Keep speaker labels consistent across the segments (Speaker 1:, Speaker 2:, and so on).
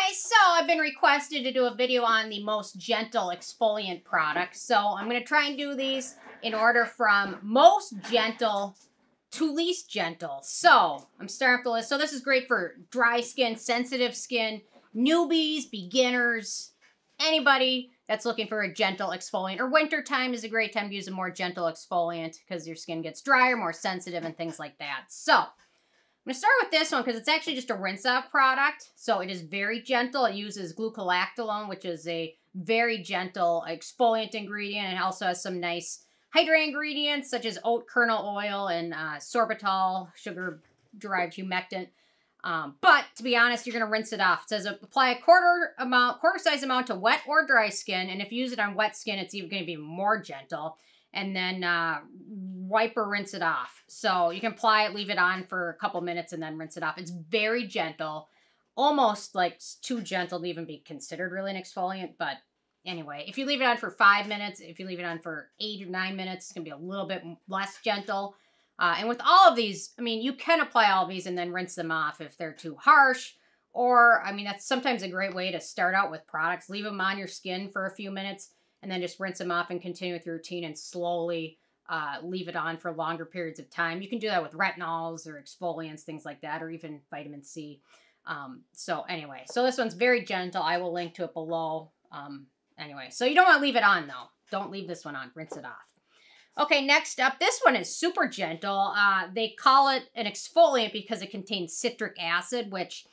Speaker 1: guys, so I've been requested to do a video on the most gentle exfoliant products. So I'm going to try and do these in order from most gentle to least gentle. So I'm starting off the list. So this is great for dry skin, sensitive skin, newbies, beginners, anybody that's looking for a gentle exfoliant. Or winter time is a great time to use a more gentle exfoliant because your skin gets drier, more sensitive, and things like that. So I'm going to start with this one because it's actually just a rinse-off product. So it is very gentle. It uses Gluconolactone, which is a very gentle exfoliant ingredient. It also has some nice hydrating ingredients such as oat kernel oil and sorbitol, sugar-derived humectant. But to be honest, you're going to rinse it off. It says apply a quarter size amount to wet or dry skin. And if you use it on wet skin, it's even going to be more gentle. And then wipe or rinse it off. So you can apply it, leave it on for a couple minutes, and then rinse it off. It's very gentle, almost like too gentle to even be considered really an exfoliant. But anyway, if you leave it on for 5 minutes, if you leave it on for 8 or 9 minutes, it's going to be a little bit less gentle. And with all of these, I mean, you can apply all of these and then rinse them off if they're too harsh. Or, I mean, that's sometimes a great way to start out with products. Leave them on your skin for a few minutes, and then just rinse them off and continue with your routine and slowly leave it on for longer periods of time. You can do that with retinols or exfoliants, things like that, or even vitamin C. So anyway, so this one's very gentle. I will link to it below. Anyway, so you don't want to leave it on, though. Don't leave this one on. Rinse it off. Okay, next up, this one is super gentle. They call it an exfoliant because it contains citric acid, which...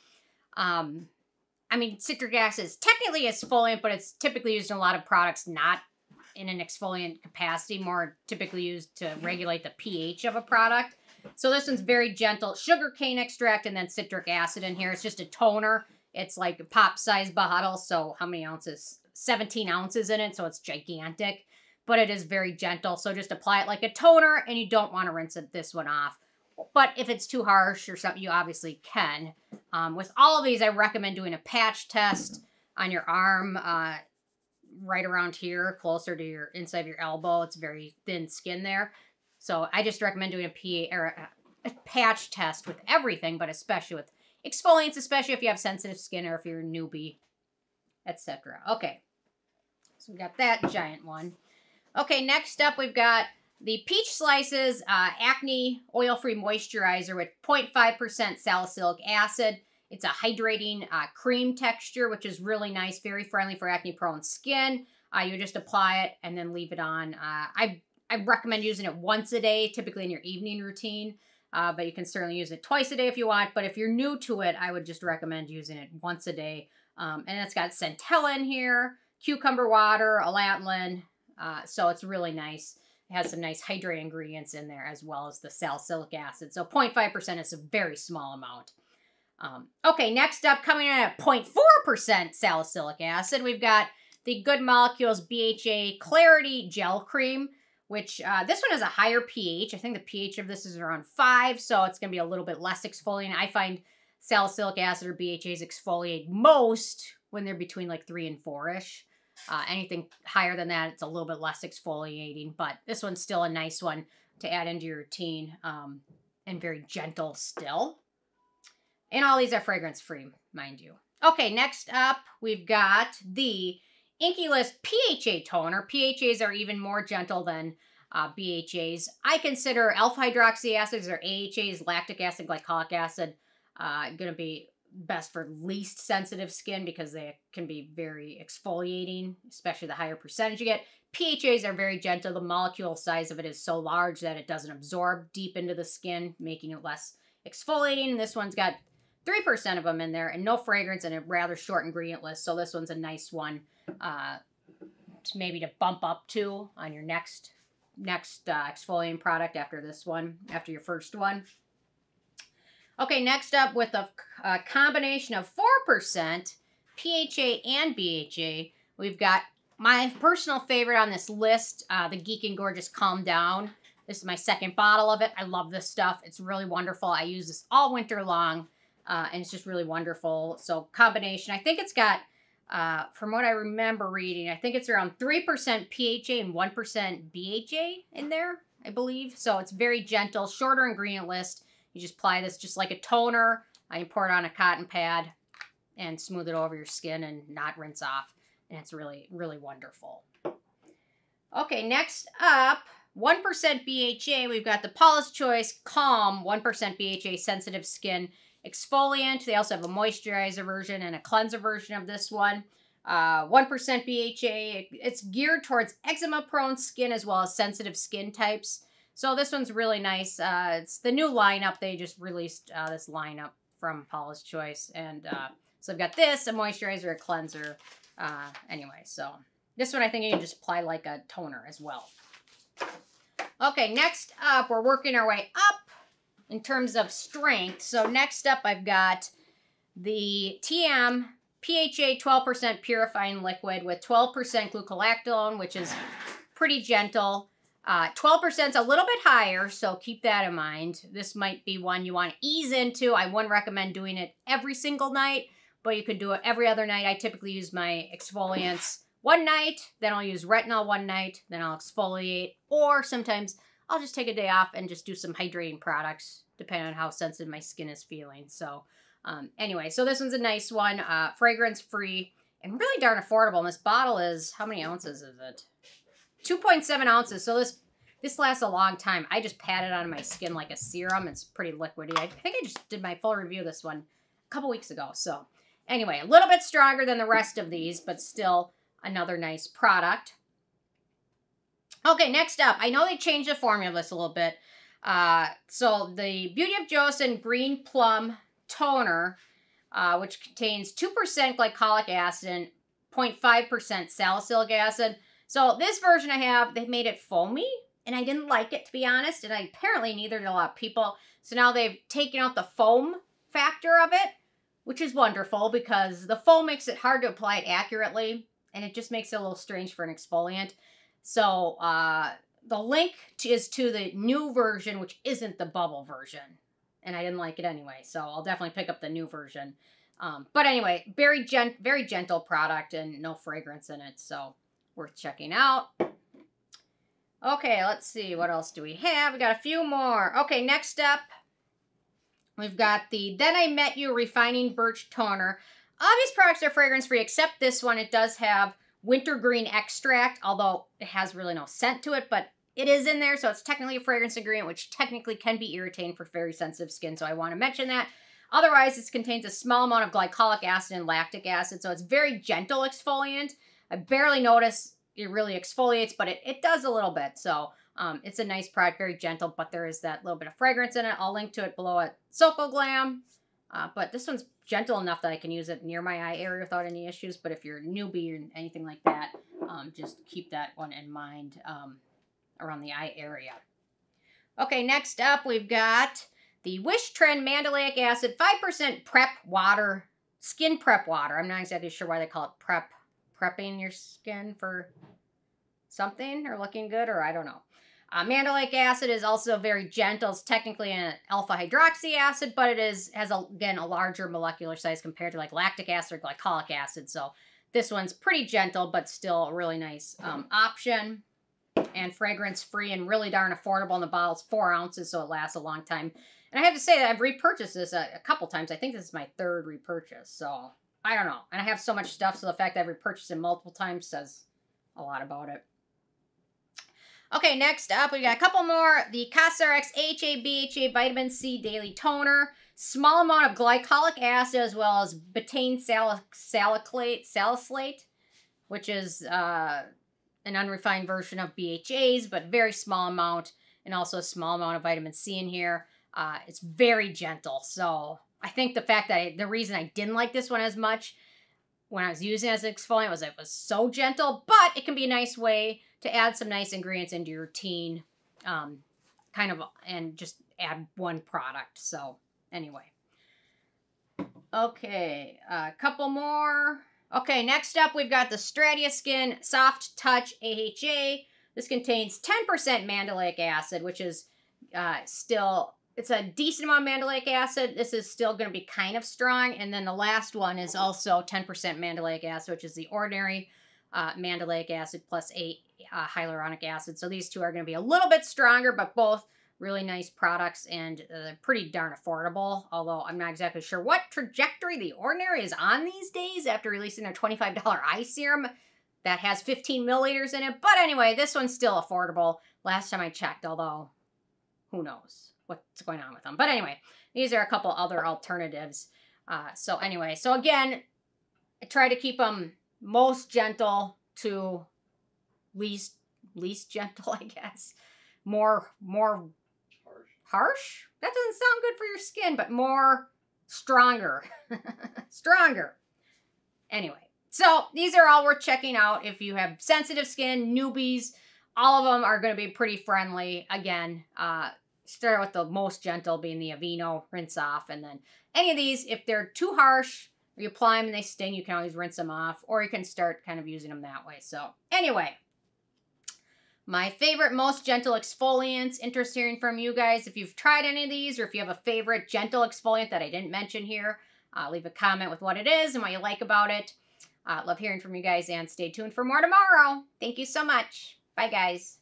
Speaker 1: I mean, citric acid is technically an exfoliant, but it's typically used in a lot of products, not in an exfoliant capacity, more typically used to regulate the pH of a product. So this one's very gentle. Sugar cane extract and then citric acid in here. It's just a toner. It's like a pop-sized bottle. So how many ounces? 17 ounces in it, so it's gigantic. But it is very gentle. So just apply it like a toner, and you don't want to rinse this one off. But if it's too harsh or something, you obviously can. With all of these, I recommend doing a patch test on your arm, right around here, closer to your inside of your elbow. It's very thin skin there. So I just recommend doing a patch test with everything, but especially with exfoliants, especially if you have sensitive skin or if you're a newbie, etc. Okay, so we got that giant one. Okay, next up we've got the Peach Slices Acne Oil-Free Moisturizer with 0.5% Salicylic Acid. It's a hydrating cream texture, which is really nice, very friendly for acne-prone skin. You just apply it and then leave it on. I recommend using it once a day, typically in your evening routine. But you can certainly use it twice a day if you want. But if you're new to it, I would just recommend using it once a day. And it's got centella in here, cucumber water, allantoin. So it's really nice. It has some nice hydrating ingredients in there as well as the salicylic acid. So 0.5% is a very small amount. Okay, next up, coming in at 0.4% salicylic acid, we've got the Good Molecules BHA Clarity Gel Cream, which this one has a higher pH. I think the pH of this is around 5, so it's going to be a little bit less exfoliating. I find salicylic acid or BHAs exfoliate most when they're between like 3 and 4-ish. Anything higher than that, it's a little bit less exfoliating, but this one's still a nice one to add into your routine, and very gentle still. And all these are fragrance-free, mind you. Okay, next up, we've got the Inkey List PHA Toner. PHAs are even more gentle than BHAs. I consider alpha-hydroxy acids or AHAs, lactic acid, glycolic acid, going to be best for least sensitive skin because they can be very exfoliating, especially the higher percentage you get. PHAs are very gentle. The molecule size of it is so large that it doesn't absorb deep into the skin, making it less exfoliating. And this one's got 3% of them in there and no fragrance and a rather short ingredient list. So this one's a nice one maybe to bump up to on your next exfoliating product after this one, after your first one. Okay, next up with a combination of 4% PHA and BHA, we've got my personal favorite on this list, the Geek and Gorgeous Calm Down. This is my second bottle of it. I love this stuff. It's really wonderful. I use this all winter long, and it's just really wonderful. So combination, I think it's got, from what I remember reading, I think it's around 3% PHA and 1% BHA in there, I believe. So it's very gentle, shorter ingredient list. You just apply this just like a toner. You pour it on a cotton pad, and smooth it over your skin and not rinse off. And it's really, really wonderful. Okay, next up, 1% BHA. We've got the Paula's Choice Calm 1% BHA Sensitive Skin Exfoliant. They also have a moisturizer version and a cleanser version of this one. 1% BHA. It's geared towards eczema-prone skin as well as sensitive skin types. So this one's really nice. It's the new lineup. They just released this lineup from Paula's Choice. And so I've got this, a moisturizer, a cleanser. Anyway, so this one I think you can just apply like a toner as well. Okay, next up, we're working our way up in terms of strength. So next up, I've got the TM PHA 12% purifying liquid with 12% gluconolactone, which is pretty gentle. 12% is a little bit higher, so keep that in mind. This might be one you want to ease into. I wouldn't recommend doing it every single night, but you could do it every other night. I typically use my exfoliants one night, then I'll use retinol one night, then I'll exfoliate, or sometimes I'll just take a day off and just do some hydrating products, depending on how sensitive my skin is feeling. So anyway, so this one's a nice one, fragrance-free, and really darn affordable. And this bottle is, how many ounces is it? 2.7 ounces, so this lasts a long time. I just pat it on my skin like a serum. It's pretty liquidy. I think I just did my full review of this one a couple weeks ago. So anyway, a little bit stronger than the rest of these, but still another nice product. Okay, next up, I know they changed the formula of this a little bit. So the Beauty of Joseon Green Plum Toner, which contains 2% glycolic acid and 0.5% salicylic acid. So this version I have, they made it foamy, and I didn't like it, to be honest, and apparently neither did a lot of people. So now they've taken out the foam factor of it, which is wonderful because the foam makes it hard to apply it accurately, and it just makes it a little strange for an exfoliant. So the link is to the new version, which isn't the bubble version, and I didn't like it anyway, so I'll definitely pick up the new version. But anyway, very gentle product and no fragrance in it, so worth checking out. Okay, let's see. What else do we have? We got a few more. Okay, next up, we've got the Then I Met You Refining Birch Toner. All these products are fragrance-free, except this one. It does have wintergreen extract, although it has really no scent to it, but it is in there, so it's technically a fragrance ingredient, which technically can be irritating for very sensitive skin, so I want to mention that. Otherwise, this contains a small amount of glycolic acid and lactic acid, so it's very gentle exfoliant. I barely notice it really exfoliates, but it does a little bit. So it's a nice product, very gentle, but there is that little bit of fragrance in it. I'll link to it below at Soko Glam. But this one's gentle enough that I can use it near my eye area without any issues. But if you're a newbie or anything like that, just keep that one in mind around the eye area. Okay, next up we've got the Wish Trend Mandelic Acid 5% Prep Water, Skin Prep Water. I'm not exactly sure why they call it prepping your skin for something or looking good, or I don't know. Mandelic acid is also very gentle. It's technically an alpha hydroxy acid, but it has again a larger molecular size compared to like lactic acid or glycolic acid. So this one's pretty gentle, but still a really nice option, and fragrance free and really darn affordable. And the bottle's 4 ounces, so it lasts a long time. And I have to say that I've repurchased this a couple times. I think this is my 3rd repurchase, so I don't know. And I have so much stuff, so the fact that I've repurchased it multiple times says a lot about it. Okay, next up, we got a couple more. The CosRx AHA BHA Vitamin C Daily Toner. Small amount of glycolic acid as well as betaine salicylate, which is an unrefined version of BHAs, but very small amount, and also a small amount of vitamin C in here. It's very gentle, so I think the fact that the reason I didn't like this one as much when I was using it as an exfoliant was it was so gentle, but it can be a nice way to add some nice ingredients into your routine, and just add one product. So anyway. Okay, a couple more. Okay, next up we've got the Stratia Skin Soft Touch AHA. This contains 10% mandelic acid, which is still... It's a decent amount of mandelic acid. This is still going to be kind of strong. And then the last one is also 10% mandelic acid, which is the ordinary mandelic acid plus 8 hyaluronic acid. So these two are going to be a little bit stronger, but both Really nice products, and they're pretty darn affordable, although I'm not exactly sure what trajectory The Ordinary is on these days after releasing their $25 eye serum that has 15 milliliters in it. But anyway, this one's still affordable last time I checked, although who knows what's going on with them. But anyway, these are a couple other alternatives. So anyway, so again, I try to keep them most gentle to least gentle, I guess. More harsh? That doesn't sound good for your skin, but more stronger. Stronger. Anyway, so these are all worth checking out if you have sensitive skin, newbies. All of them are going to be pretty friendly. Again, start with the most gentle being the Aveeno, rinse off, and then any of these, if they're too harsh, or you apply them and they sting, you can always rinse them off, or you can start kind of using them that way. So anyway, my favorite most gentle exfoliants. Interested hearing from you guys if you've tried any of these, or if you have a favorite gentle exfoliant that I didn't mention here. Leave a comment with what it is and what you like about it. Love hearing from you guys, and stay tuned for more tomorrow. Thank you so much. Bye, guys.